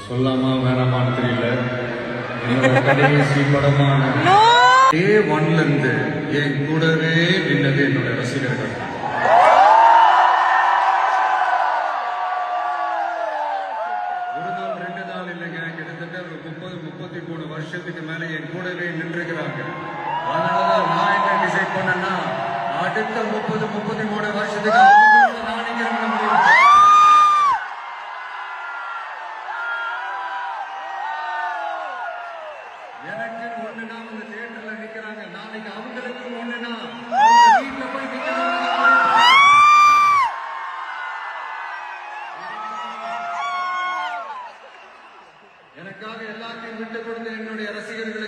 சொல்லாமா வேணாமான்னு தெரியல. என்னோட கடைசி படமான டே ஒன்ல இருந்து என் கூடவே நின்னது என்னோட ரசிகர்கள். ஒரு நாள் 2 நாள் இல்லைங்க, கிட்டத்தட்ட ஒரு 30-33 வருஷத்துக்கு மேல என் கூடவே நின்றுக்கிறாங்க. அதனாலதான் நான் என்ன டிசைட் பண்ணேன்னா, அடுத்த 30-33 வருஷத்துக்கு நான் நிக்கிறேன். எனக்கு ஒண்ணுனா அந்த தியேட்டர்ல நிக்கிறாங்க, நாளைக்கு அவங்களுக்கு ஒண்ணுனா வீட்டுல போய் நிக்கிறாங்க. எனக்காக எல்லாத்தையும் விட்டு கொடுத்த என்னுடைய ரசிகர்கள்